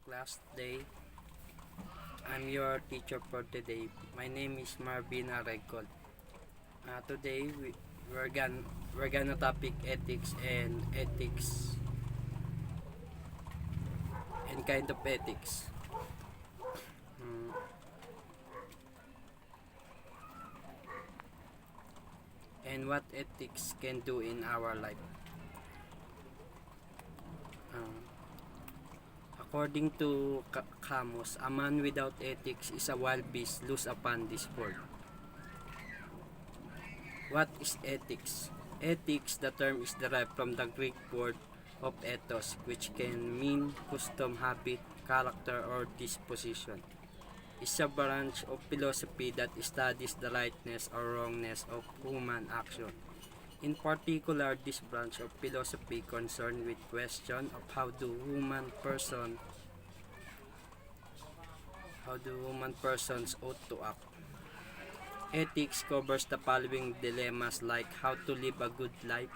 class today. I'm your teacher for today. My name is Marvina Regcol. Today we're gonna we're gonna topic ethics and kind of ethics. Mm, and what ethics can do in our life. Um, According to Camus, a man without ethics is a wild beast loose upon this world. What is ethics? Ethics, the term is derived from the Greek word of ethos, which can mean custom, habit, character, or disposition. It's a branch of philosophy that studies the rightness or wrongness of human action. In particular, this branch of philosophy concerned with question of how do human persons ought to act. Ethics covers the following dilemmas like how to live a good life,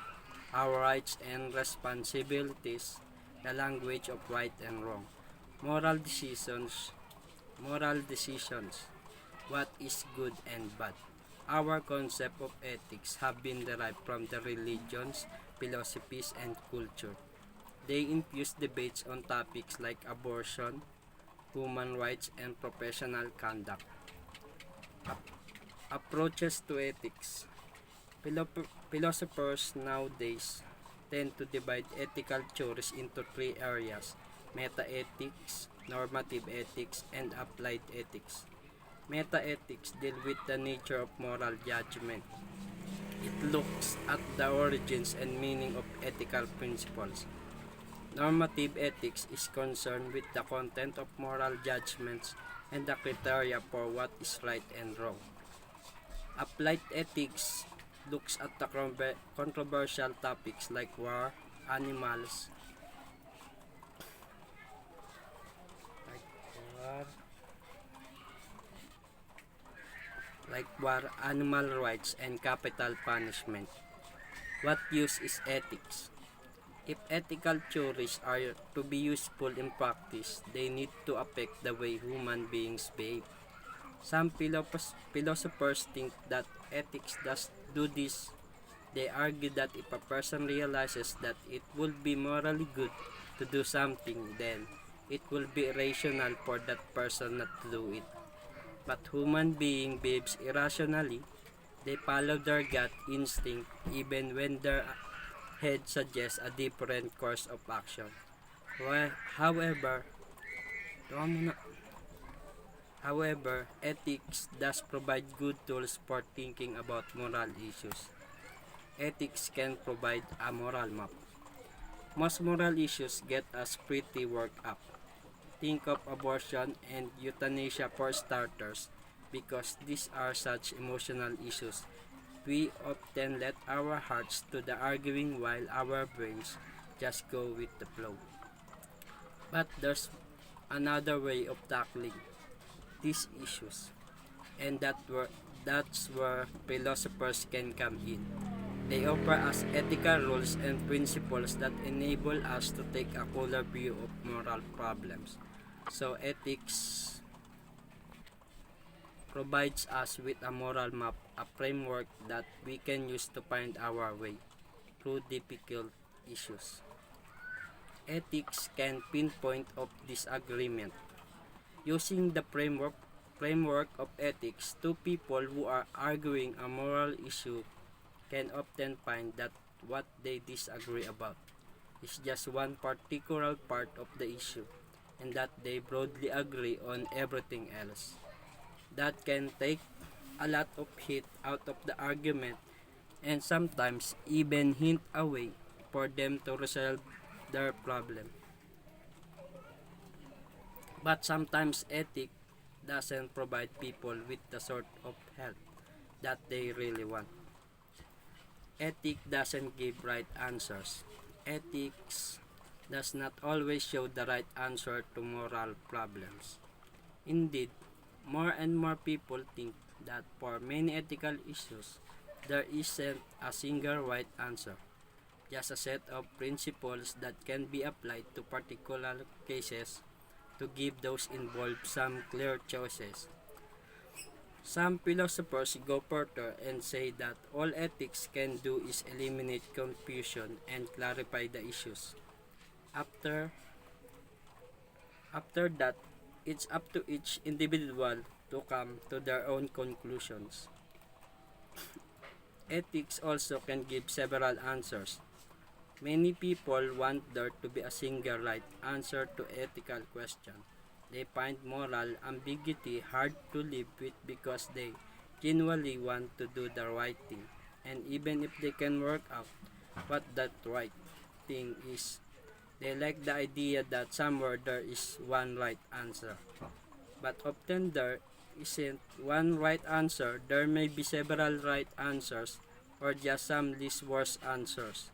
our rights and responsibilities, the language of right and wrong, moral decisions, moral decisions, what is good and bad. Our concept of ethics have been derived from the religions, philosophies, and culture. They infuse debates on topics like abortion, human rights, and professional conduct. Approaches to ethics. Philosophers nowadays tend to divide ethical theories into three areas: meta-ethics, normative ethics, and applied ethics. Meta-ethics deal with the nature of moral judgment. It looks at the origins and meaning of ethical principles. Normative ethics is concerned with the content of moral judgments and the criteria for what is right and wrong. Applied ethics looks at the controversial topics like animals, like war, animal rights, and capital punishment. What use is ethics? If ethical theories are to be useful in practice, they need to affect the way human beings behave. Some philosophers think that ethics does do this. They argue that if a person realizes that it would be morally good to do something, then it will be rational for that person not to do it. But human being behaves irrationally. They follow their gut instinct even when their head suggests a different course of action. However, However, ethics does provide good tools for thinking about moral issues. Ethics can provide a moral map. Most moral issues get us pretty worked up. Think of abortion and euthanasia for starters, because these are such emotional issues. We often let our hearts do the arguing while our brains just go with the flow. But there's another way of tackling these issues, and that's where philosophers can come in. They offer us ethical rules and principles that enable us to take a cooler view of moral problems. So ethics provides us with a moral map, a framework that we can use to find our way through difficult issues. Ethics can pinpoint of disagreement. Using the framework of ethics, two people who are arguing a moral issue can often find that what they disagree about is just one particular part of the issue, and that they broadly agree on everything else. That can take a lot of heat out of the argument and sometimes even hint a way for them to resolve their problem. But sometimes ethics doesn't provide people with the sort of help that they really want. Ethics doesn't give right answers. Ethics does not always show the right answer to moral problems. Indeed, more and more people think that for many ethical issues, there isn't a single right answer, just a set of principles that can be applied to particular cases to give those involved some clear choices. Some philosophers go further and say that all ethics can do is eliminate confusion and clarify the issues. After After that, it's up to each individual to come to their own conclusions. Ethics also can give several answers. Many people want there to be a single right answer to ethical questions. They find moral ambiguity hard to live with because they genuinely want to do the right thing. And even if they can work out what that right thing is, they like the idea that somewhere there is one right answer. But often there isn't one right answer. There may be several right answers or just some least worst answers.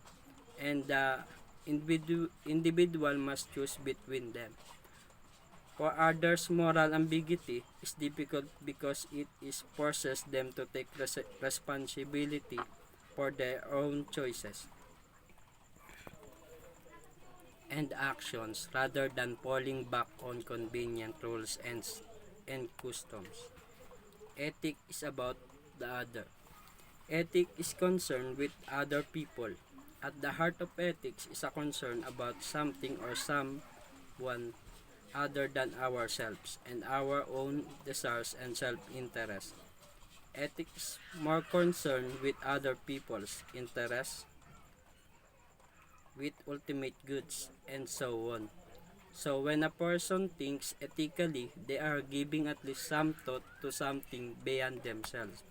And the individual must choose between them. For others, moral ambiguity is difficult because it is forces them to take responsibility for their own choices and actions rather than falling back on convenient rules and customs. Ethic is about the other. Ethic is concerned with other people. At the heart of ethics is a concern about something or someone other than ourselves and our own desires and self-interest. Ethics more concerned with other people's interests, with ultimate goods, and so on. So when a person thinks ethically, they are giving at least some thought to something beyond themselves.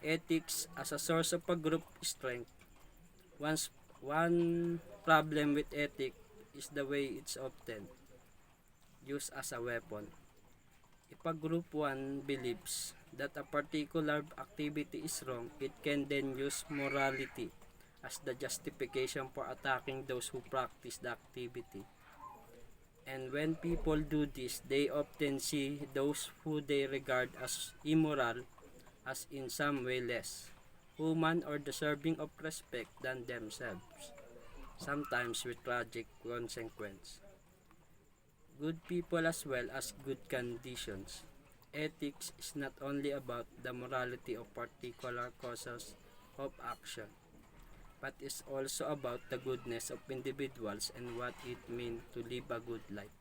Ethics as a source of a group strength. One problem with ethics is the way it's often used as a weapon. If a group one believes that a particular activity is wrong, it can then use morality as the justification for attacking those who practice the activity. And when people do this, they often see those who they regard as immoral as in some way less human or deserving of respect than themselves, sometimes with tragic consequence. Good people as well as good conditions. Ethics is not only about the morality of particular causes of action, but is also about the goodness of individuals and what it means to live a good life.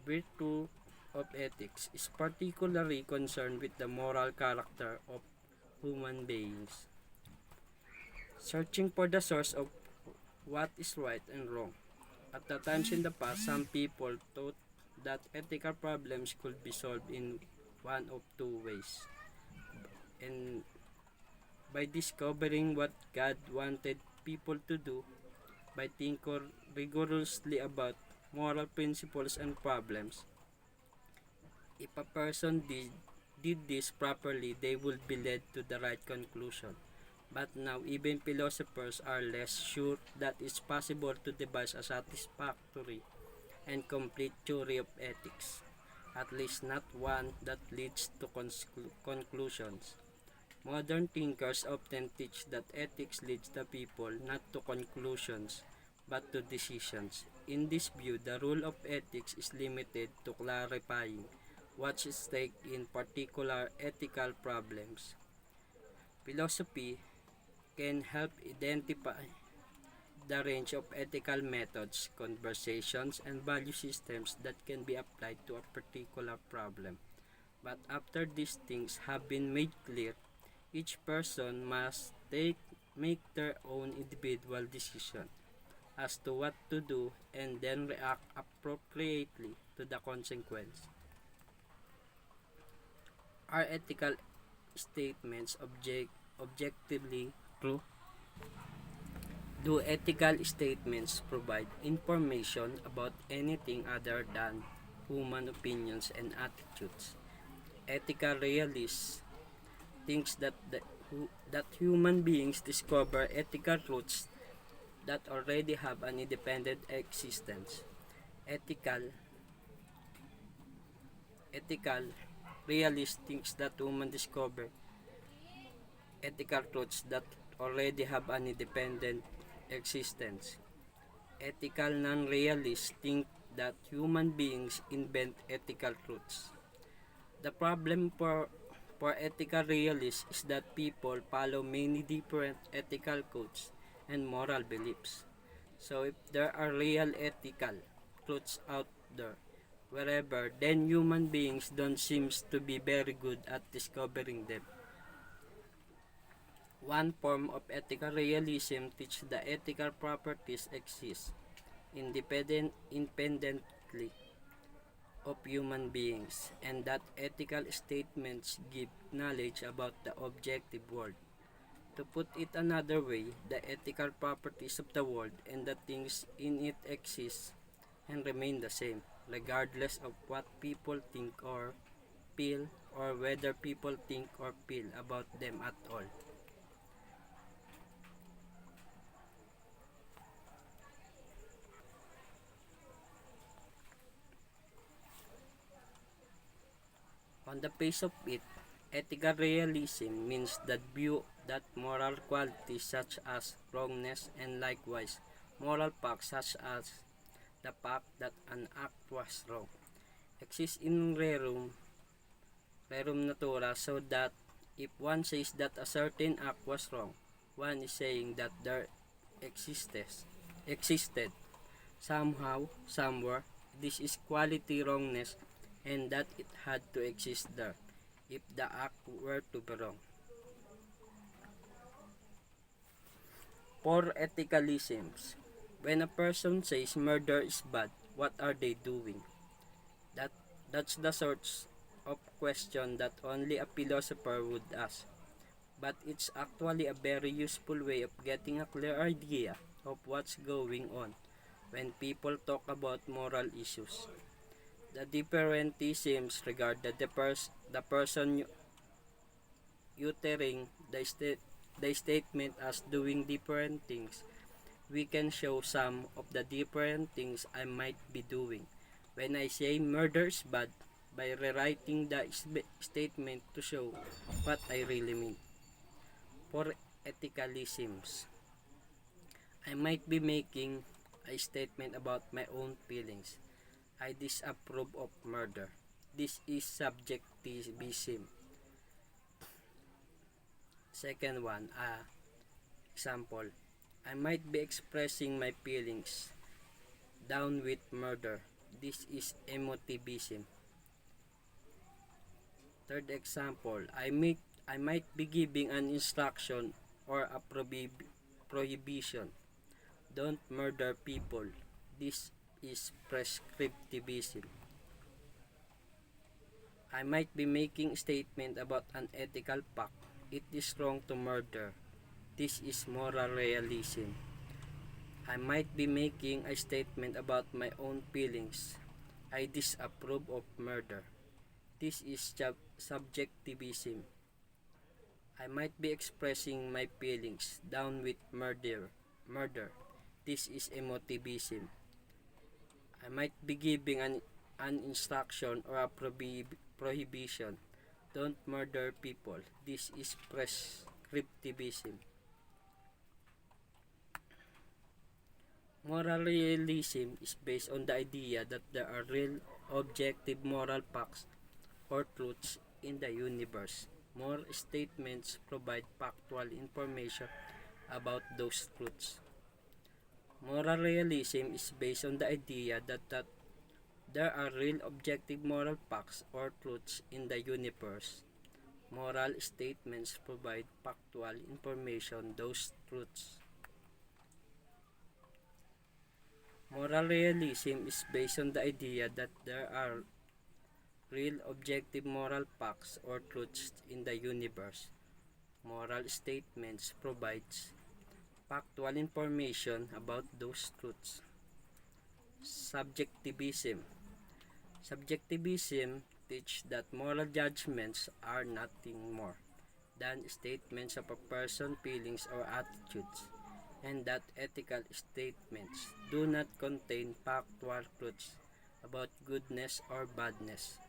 Virtue of ethics is particularly concerned with the moral character of human beings, searching for the source of what is right and wrong. At the times in the past, some people thought that ethical problems could be solved in one of two ways. And by discovering what God wanted people to do, by thinking rigorously about moral principles and problems. If a person did this properly, they would be led to the right conclusion. But now, even philosophers are less sure that it's possible to devise a satisfactory and complete theory of ethics, at least not one that leads to conclusions. Modern thinkers often teach that ethics leads the people not to conclusions but to decisions. In this view, the role of ethics is limited to clarifying what's at stake in particular ethical problems. Philosophy can help identify the range of ethical methods, conversations, and value systems that can be applied to a particular problem. But after these things have been made clear, each person must make their own individual decision as to what to do and then react appropriately to the consequence. Are ethical statements objectively true? Do ethical statements provide information about anything other than human opinions and attitudes? Ethical realists thinks that human beings discover ethical truths that already have an independent existence. Ethical realist thinks that humans discover ethical truths that already have an independent existence. Ethical non-realists think that human beings invent ethical truths. The problem for ethical realists is that people follow many different ethical codes and moral beliefs. So if there are real ethical truths out there, wherever, then human beings don't seem to be very good at discovering them. One form of ethical realism teaches that ethical properties exist independently of human beings, and that ethical statements give knowledge about the objective world. To put it another way, the ethical properties of the world and the things in it exist and remain the same, regardless of what people think or feel, or whether people think or feel about them at all. On the face of it, ethical realism means that view that moral qualities such as wrongness and likewise moral facts such as the fact that an act was wrong exist in rerum natura, so that if one says that a certain act was wrong, one is saying that there existed somehow, somewhere, this is quality wrongness, and that it had to exist there if the act were to be wrong. For ethicalisms, when a person says murder is bad, what are they doing? That that's the sort of question that only a philosopher would ask. But it's actually a very useful way of getting a clear idea of what's going on when people talk about moral issues. The differentisms regard the person uttering the statement as doing different things. We can show some of the different things I might be doing when I say murder is bad by rewriting the statement to show what I really mean. For ethicalisms, I might be making a statement about my own feelings. I disapprove of murder. This is subjectivism. Second one, example. I might be expressing my feelings down with murder. This is emotivism. Third example, I might be giving an instruction or a prohibition. Don't murder people. This is prescriptivism. I might be making a statement about an ethical fact. It is wrong to murder. This is moral realism. I might be making a statement about my own feelings. I disapprove of murder. This is subjectivism. I might be expressing my feelings down with murder. This is emotivism. I might be giving an instruction or a prohibition. Don't murder people. This is prescriptivism. Moral realism is based on the idea that there are real objective moral facts or truths in the universe. More statements provide factual information about those truths. Moral realism is based on the idea that there are real objective moral facts or truths in the universe. Moral statements provide factual information those truths. Moral realism is based on the idea that there are real objective moral facts or truths in the universe. Moral statements provides factual information about those truths. Subjectivism. Subjectivism teaches that moral judgments are nothing more than statements of a person's feelings or attitudes, and that ethical statements do not contain factual truths about goodness or badness.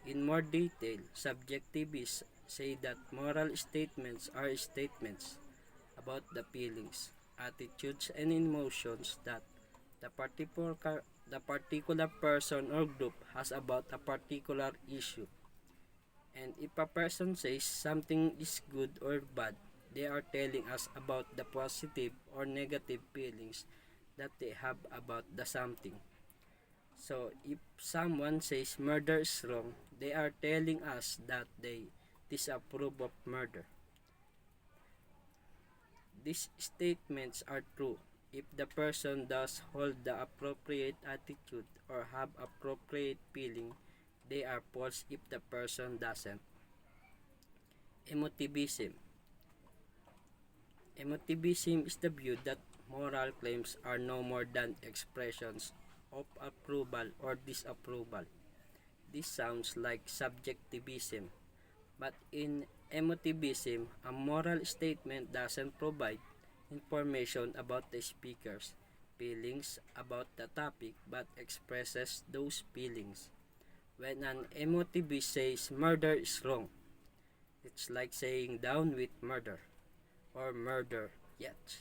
In more detail, subjectivists say that moral statements are statements about the feelings, attitudes, and emotions that the particular person or group has about a particular issue. And if a person says something is good or bad, they are telling us about the positive or negative feelings that they have about the something. So if someone says murder is wrong, they are telling us that they disapprove of murder. These statements are true if the person does hold the appropriate attitude or have appropriate feeling. They are false if the person doesn't. Emotivism. Emotivism is the view that moral claims are no more than expressions of approval or disapproval. This sounds like subjectivism, but in emotivism, a moral statement doesn't provide information about the speaker's feelings about the topic but expresses those feelings. When an emotivist says murder is wrong, it's like saying down with murder, or murder yet,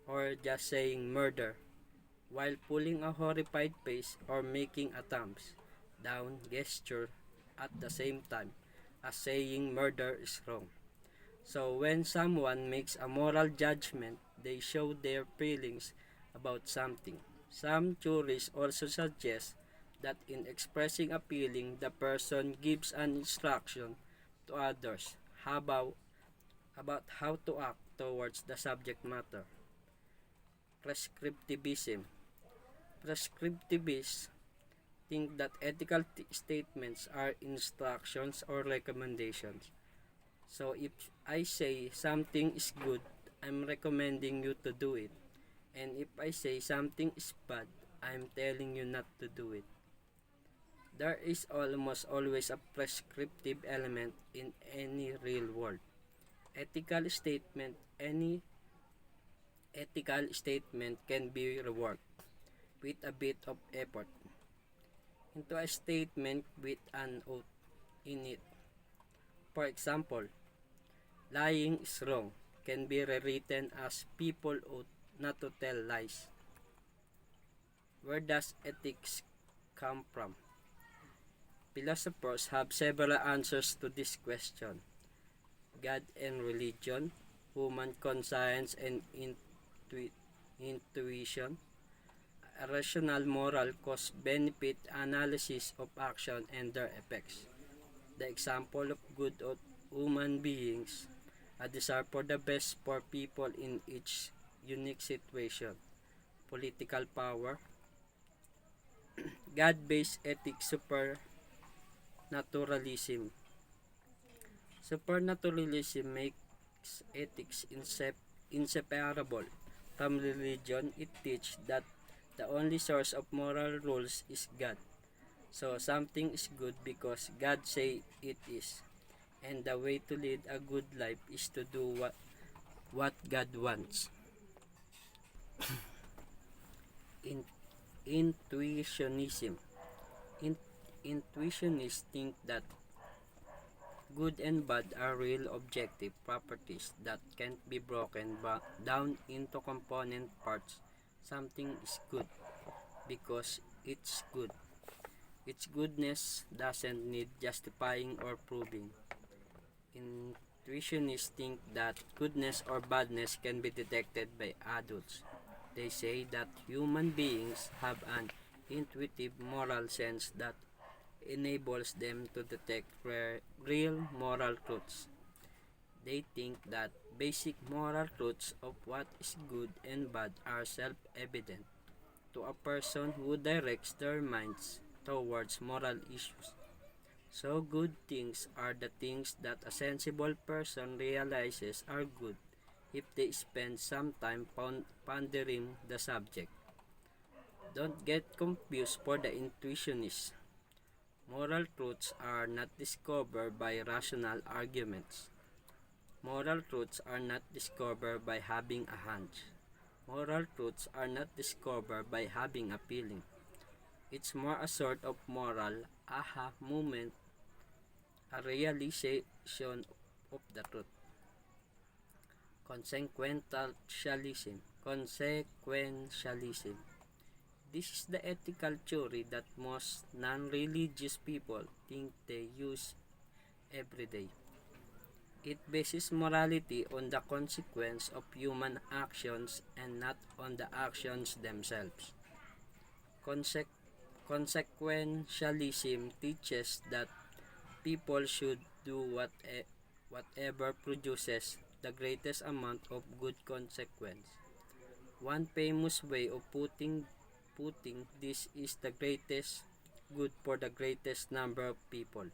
or just saying murder while pulling a horrified face or making a thumbs down gesture at the same time as saying murder is wrong. So when someone makes a moral judgment, they show their feelings about something. Some theories also suggest that in expressing a feeling, the person gives an instruction to others about how to act towards the subject matter. Prescriptivism. Prescriptivists think that ethical statements are instructions or recommendations. So if I say something is good, I'm recommending you to do it. And if I say something is bad, I'm telling you not to do it. There is almost always a prescriptive element in any real world. Any ethical statement can be reworked with a bit of effort into a statement with an oath in it. For example, lying is wrong can be rewritten as people ought not to tell lies. Where does ethics come from? Philosophers have several answers to this question. God and religion, human conscience and intuition, a rational moral cost-benefit analysis of action and their effects. The example of good of human beings, a desire for the best for people in each unique situation. Political power, God-based ethics, supernaturalism. Supernaturalism makes ethics inseparable from religion. It teaches that the only source of moral rules is God. So something is good because God say it is. And the way to lead a good life is to do what God wants. In, intuitionism. Intuitionists think that good and bad are real objective properties that can't be broken down into component parts. Something is good because it's good. Its goodness doesn't need justifying or proving. Intuitionists think that goodness or badness can be detected by adults. They say that human beings have an intuitive moral sense that enables them to detect real moral truths. They think that basic moral truths of what is good and bad are self-evident to a person who directs their minds towards moral issues. So good things are the things that a sensible person realizes are good if they spend some time pondering the subject. Don't get confused for the intuitionists. Moral truths are not discovered by rational arguments. Moral truths are not discovered by having a hunch. Moral truths are not discovered by having a feeling. It's more a sort of moral aha moment, a realization of the truth. Consequentialism. This is the ethical theory that most non-religious people think they use every day. It bases morality on the consequence of human actions and not on the actions themselves. Conse- Consequentialism teaches that people should do whatever produces the greatest amount of good consequence. One famous way of putting this is the greatest good for the greatest number of people.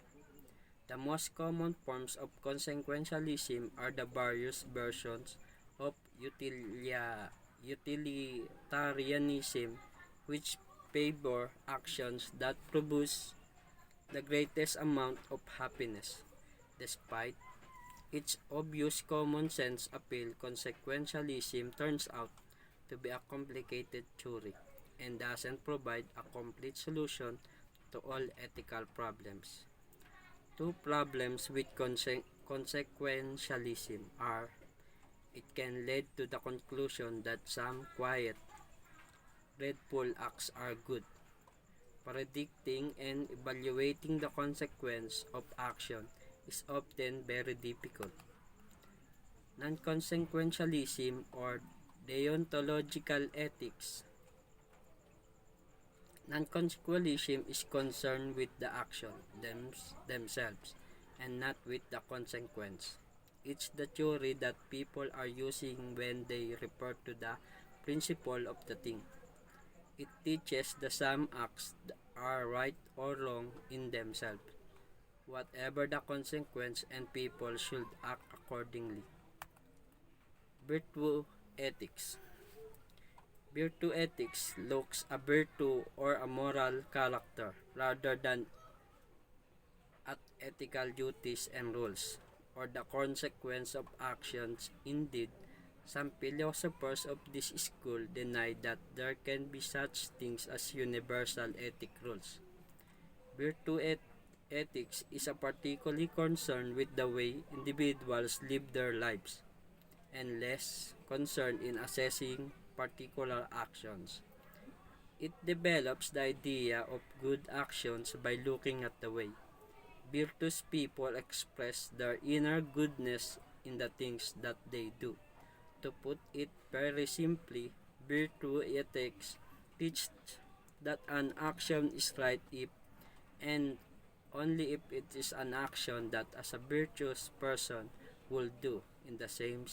The most common forms of consequentialism are the various versions of utilitarianism, which favor actions that produce the greatest amount of happiness. Despite its obvious common sense appeal, consequentialism turns out to be a complicated theory and doesn't provide a complete solution to all ethical problems. Two problems with consequentialism are it can lead to the conclusion that some quiet, dreadful acts are good. Predicting and evaluating the consequence of action is often very difficult. Non-consequentialism or deontological ethics. Non-consequentialism is concerned with the action themselves and not with the consequence. It's the theory that people are using when they refer to the principle of the thing. It teaches that some acts are right or wrong in themselves, whatever the consequence, and people should act accordingly. Virtue ethics. Virtue ethics looks a virtue or a moral character rather than at ethical duties and rules, or the consequence of actions. Indeed, some philosophers of this school deny that there can be such things as universal ethic rules. Virtue ethics is a particularly concerned with the way individuals live their lives and less concerned in assessing particular actions. It develops the idea of good actions by looking at the way virtuous people express their inner goodness in the things that they do. To put it very simply, virtue ethics teach that an action is right if and only if it is an action that as a virtuous person will do in the same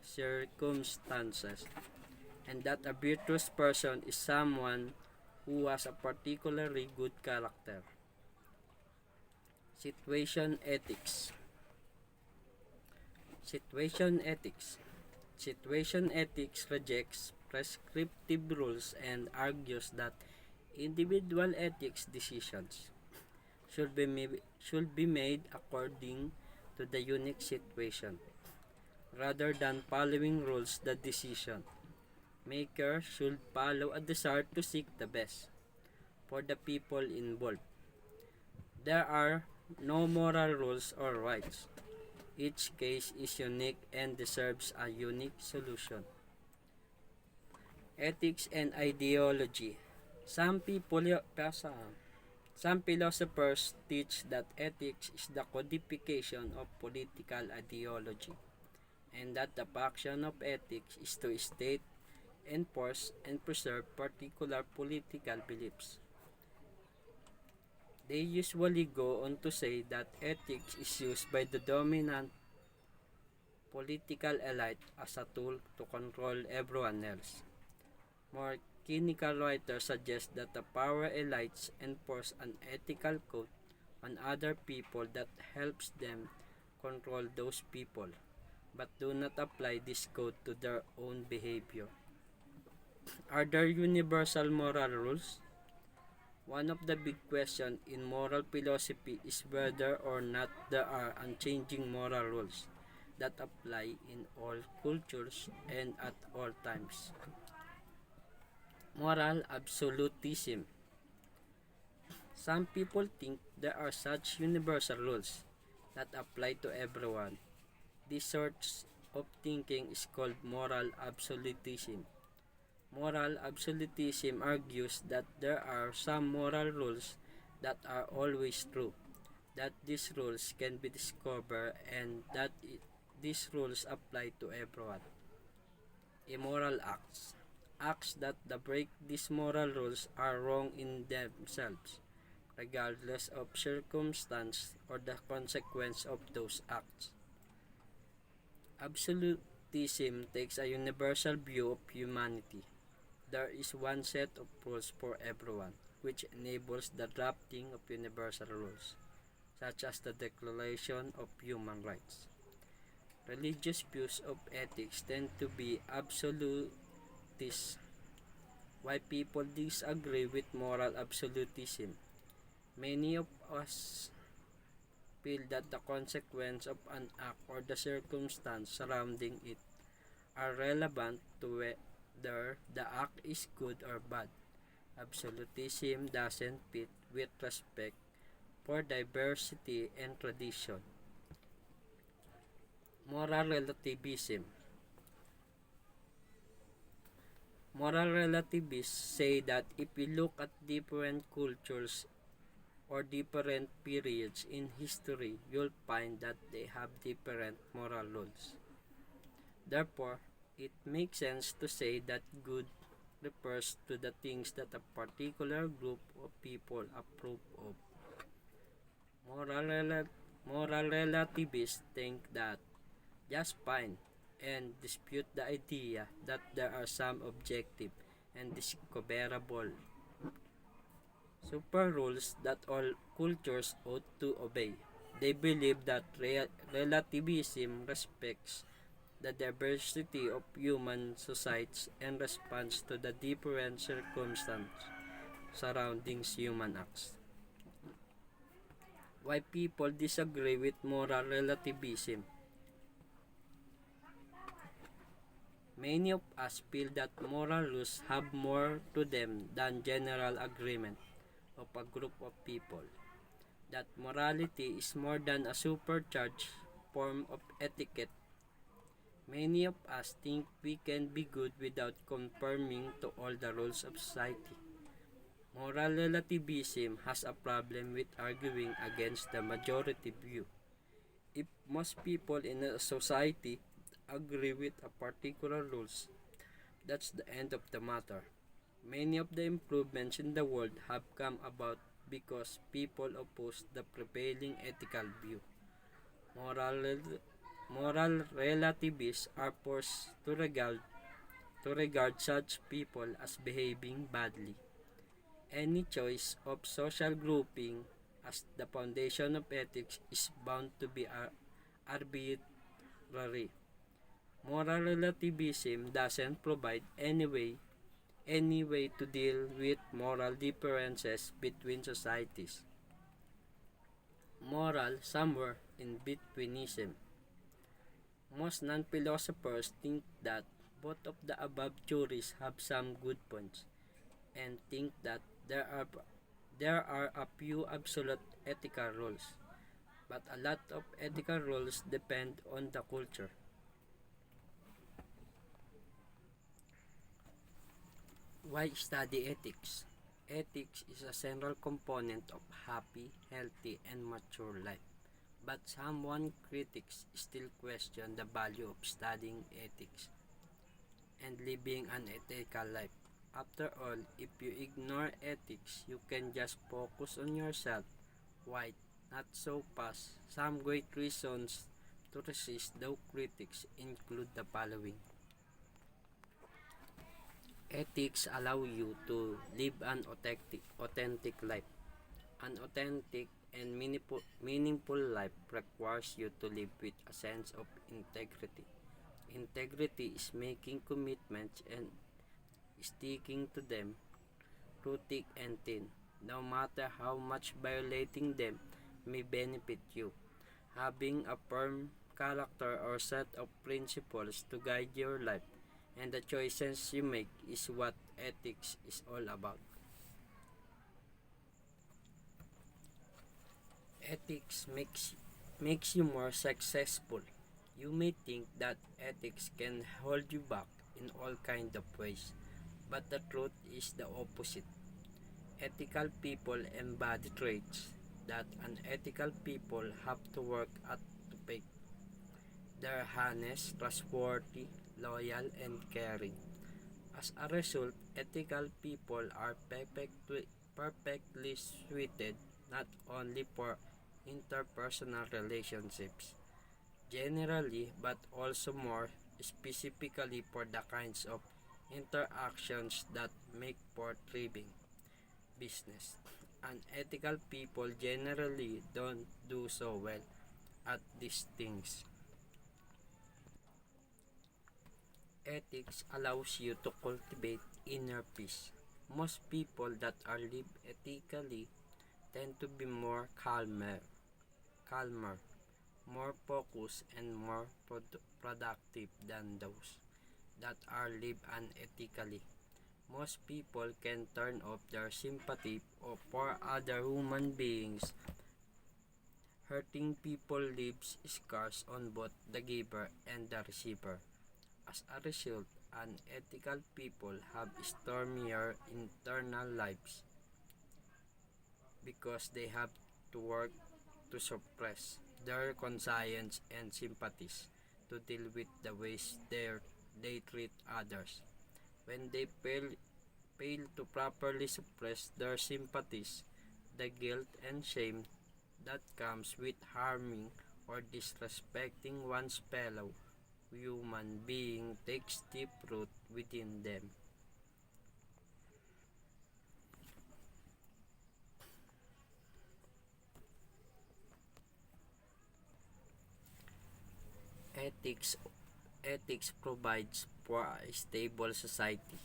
circumstances, and that a virtuous person is someone who has a particularly good character. Situation ethics. Situation ethics. Situation ethics rejects prescriptive rules and argues that individual ethics decisions should be made according to the unique situation, rather than following rules. The decision maker should follow a desire to seek the best for the people involved. There are no moral rules or rights. Each case is unique and deserves a unique solution. Ethics and ideology. Some people, some philosophers teach that ethics is the codification of political ideology, and that the function of ethics is to state, enforce, and preserve particular political beliefs. They usually go on to say that ethics is used by the dominant political elite as a tool to control everyone else. More cynical writers suggest that the power elites enforce an ethical code on other people that helps them control those people, but do not apply this code to their own behavior. Are there universal moral rules? One of the big questions in moral philosophy is whether or not there are unchanging moral rules that apply in all cultures and at all times. Moral absolutism. Some people think there are such universal rules that apply to everyone. This sort of thinking is called moral absolutism. Moral absolutism argues that there are some moral rules that are always true, that these rules can be discovered, and that these rules apply to everyone. Immoral acts. Acts that break these moral rules are wrong in themselves, regardless of circumstance or the consequence of those acts. Absolutism takes a universal view of humanity. There is one set of rules for everyone, which enables the drafting of universal rules, such as the Declaration of Human Rights. Religious views of ethics tend to be absolutist. Why people disagree with moral absolutism? Many of us feel that the consequence of an act or the circumstance surrounding it are relevant to whether the act is good or bad. Absolutism doesn't fit with respect for diversity and tradition. Moral relativism. Moral relativists say that if we look at different cultures or different periods in history, you'll find that they have different moral rules. Therefore, it makes sense to say that good refers to the things that a particular group of people approve of. Moral relativists think that just fine and dispute the idea that there are some objective and discoverable super rules that all cultures ought to obey. They believe that relativism respects the diversity of human societies and responds to the different circumstances surrounding human acts. Why people disagree with moral relativism? Many of us feel that moral rules have more to them than general agreement of a group of people. That morality is more than a supercharged form of etiquette. Many of us think we can be good without conforming to all the rules of society. Moral relativism has a problem with arguing against the majority view. If most people in a society agree with a particular rules, that's the end of the matter. Many of the improvements in the world have come about because people oppose the prevailing ethical view. Moral, moral relativists are forced to regard such people as behaving badly. Any choice of social grouping as the foundation of ethics is bound to be arbitrary. Moral relativism doesn't provide any way to deal with moral differences between societies. Moral somewhere in betweenism. Most non-philosophers think that both of the above theories have some good points and think that there are a few absolute ethical rules, but a lot of ethical rules depend on the culture. Why study ethics? Ethics is a central component of happy, healthy, and mature life. But someone critics still question the value of studying ethics and living an ethical life. After all, if you ignore ethics, you can just focus on yourself. Why not so fast? Some great reasons to resist those critics include the following. Ethics allow you to live an authentic life. An authentic and meaningful life requires you to live with a sense of integrity. Integrity is making commitments and sticking to them through thick and thin, no matter how much violating them may benefit you. Having a firm character or set of principles to guide your life and the choices you make is what ethics is all about. Ethics makes you more successful. You may think that ethics can hold you back in all kind of ways, But the truth is the opposite. Ethical people embody traits that unethical people have to work at to pick. They're honest, trustworthy, loyal, and caring. As a result, ethical people are perfectly suited not only for interpersonal relationships generally, but also more specifically for the kinds of interactions that make for thriving business. Unethical people generally don't do so well at these things. Ethics allows you to cultivate inner peace. Most people that are live ethically tend to be calmer, more focused, and more productive than those that are live unethically. Most people can turn off their sympathy for other human beings. Hurting people leaves scars on both the giver and the receiver. As a result, unethical people have stormier internal lives because they have to work to suppress their conscience and sympathies to deal with the ways they treat others. When they fail to properly suppress their sympathies, the guilt and shame that comes with harming or disrespecting one's fellow human being takes deep root within them. Ethics Ethics provides for a stable society.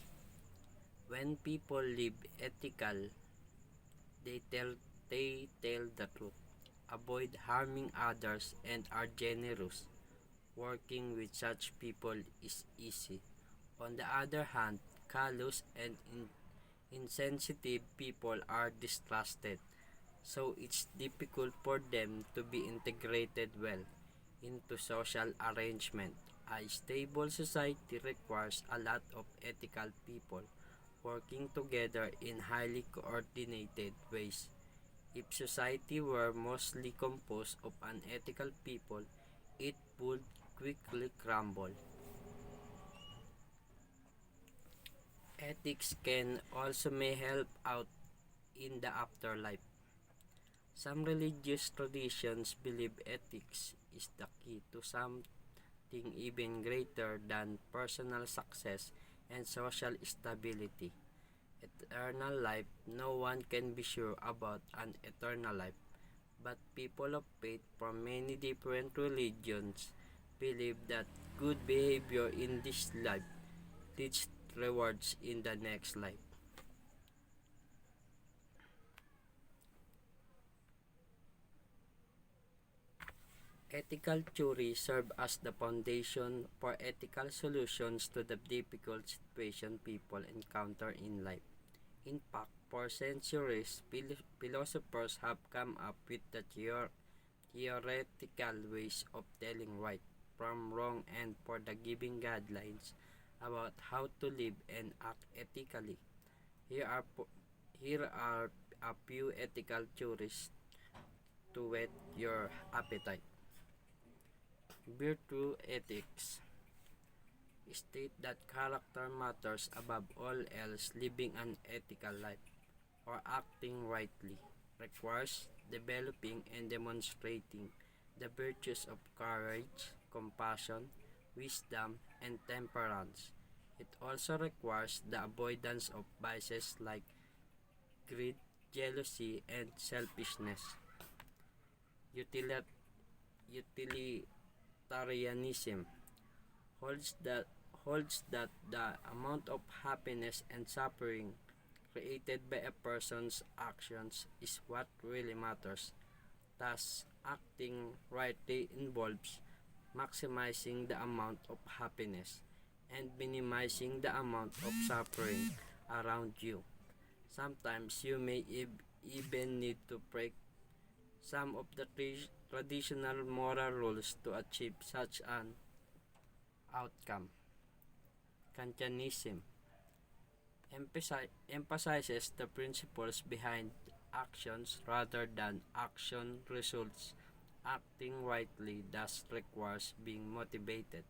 When people live ethical, they tell the truth, avoid harming others, and are generous. Working with such people is easy. On the other hand, callous and insensitive people are distrusted, so it's difficult for them to be integrated well into social arrangement. A stable society requires a lot of ethical people working together in highly coordinated ways. If society were mostly composed of unethical people, it would quickly crumble. Ethics can also may help out in the afterlife. Some religious traditions believe ethics is the key to something even greater than personal success and social stability. Eternal life, no one can be sure about an eternal life, but people of faith from many different religions believe that good behavior in this life leads rewards in the next life. Ethical theories serve as the foundation for ethical solutions to the difficult situation people encounter in life. In fact, for centuries, philosophers have come up with the theoretical ways of telling right from wrong and for the giving guidelines about how to live and act ethically. Here are here are a few ethical theories to whet your appetite. Virtue ethics state that character matters above all else. Living an ethical life or acting rightly requires developing and demonstrating the virtues of courage, compassion, wisdom, and temperance. It also requires the avoidance of vices like greed, jealousy, and selfishness. Utilit- Utilitarianism holds that the amount of happiness and suffering created by a person's actions is what really matters. Thus, acting rightly involves maximizing the amount of happiness and minimizing the amount of suffering around you. Sometimes you may even need to break some of the traditional moral rules to achieve such an outcome. Kantianism emphasizes the principles behind actions rather than action results. Acting rightly thus requires being motivated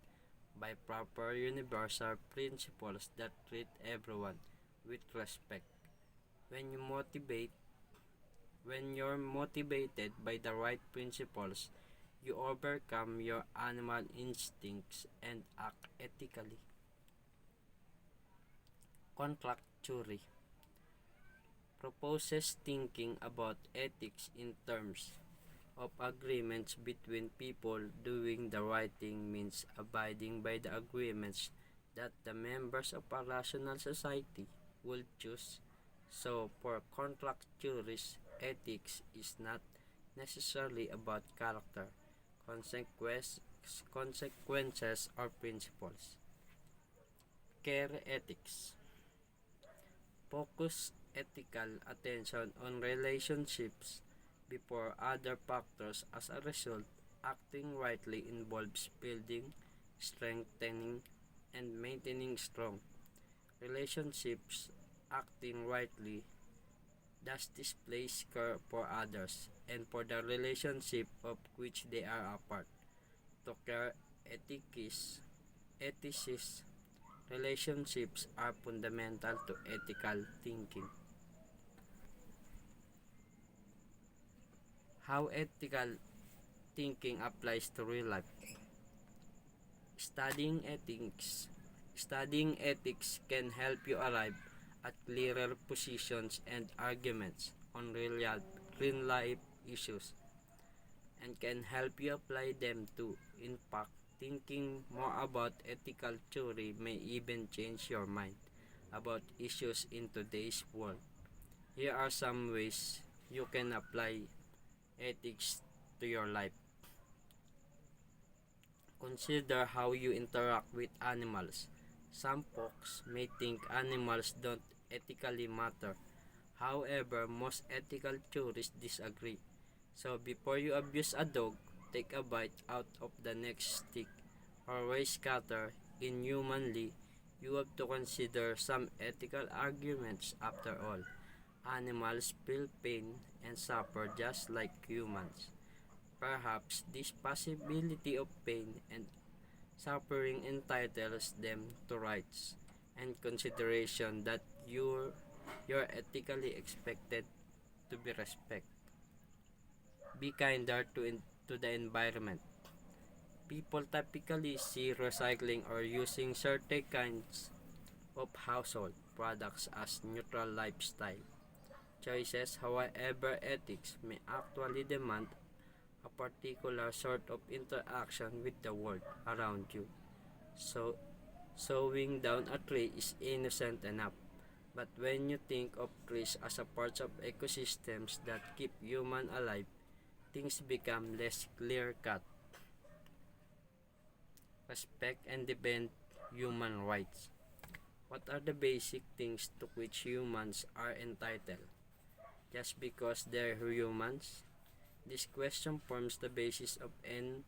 by proper universal principles that treat everyone with respect. When you motivate when you're motivated by the right principles, you overcome your animal instincts and act ethically. Contract theory proposes thinking about ethics in terms of agreements between people. Doing the right thing means abiding by the agreements that the members of a rational society will choose. So, for contract theories, ethics is not necessarily about character, consequences, consequences or principles. Care ethics focus ethical attention on relationships before other factors. As a result, acting rightly involves building, strengthening, and maintaining strong relationships. Acting rightly thus displays care for others and for the relationship of which they are a part. To care ethicists, relationships are fundamental to ethical thinking. How ethical thinking applies to real life. Studying ethics. Studying ethics can help you arrive at clearer positions and arguments on real life issues and can help you apply them too. In fact, thinking more about ethical theory may even change your mind about issues in today's world. Here are some ways you can apply ethics to your life. Consider how you interact with animals. Some folks may think animals don't ethically matter. However, most ethical theorists disagree. So before you abuse a dog, take a bite out of the next stick, or raise cattle inhumanly, you have to consider some ethical arguments. After all, animals feel pain and suffer just like humans. Perhaps this possibility of pain and suffering entitles them to rights and consideration that you're ethically expected to be respected. Be kinder to the environment. People typically see recycling or using certain kinds of household products as neutral lifestyle choices. However, ethics may actually demand a particular sort of interaction with the world around you. So, sawing down a tree is innocent enough. But when you think of trees as a part of ecosystems that keep humans alive, things become less clear-cut. Respect and defend human rights. What are the basic things to which humans are entitled? Just because they're humans? This question forms the basis of an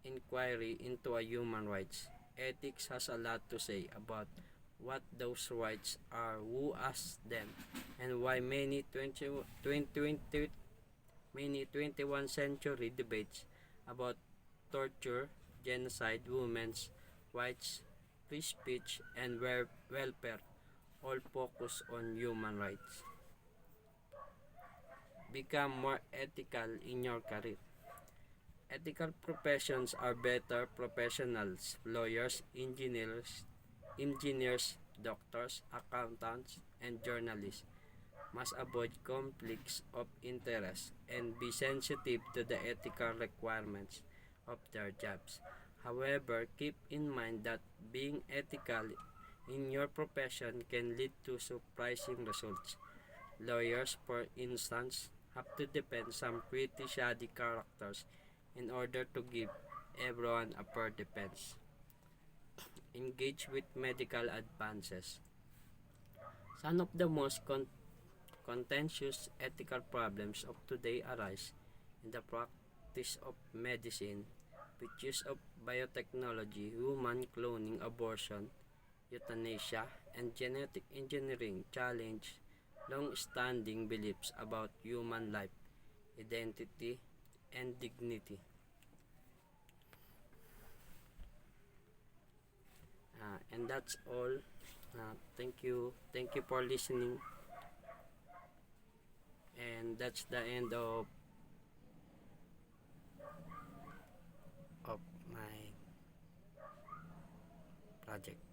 inquiry into a human rights. Ethics has a lot to say about what those rights are, who asks them, and why many 21st century debates about torture, genocide, women's rights, free speech, and welfare all focus on human rights. Become more ethical in your career. Ethical professions are better professionals. Lawyers, engineers, doctors, accountants, and journalists must avoid conflicts of interest and be sensitive to the ethical requirements of their jobs. However, keep in mind that being ethical in your profession can lead to surprising results. Lawyers, for instance, have to defend some pretty shoddy characters in order to give everyone a fair defense. Engage with medical advances. Some of the most contentious ethical problems of today arise in the practice of medicine, with use of biotechnology, human cloning, abortion, euthanasia, and genetic engineering challenge long-standing beliefs about human life, identity, and dignity. And that's all. Thank you for listening. And that's the end of my project.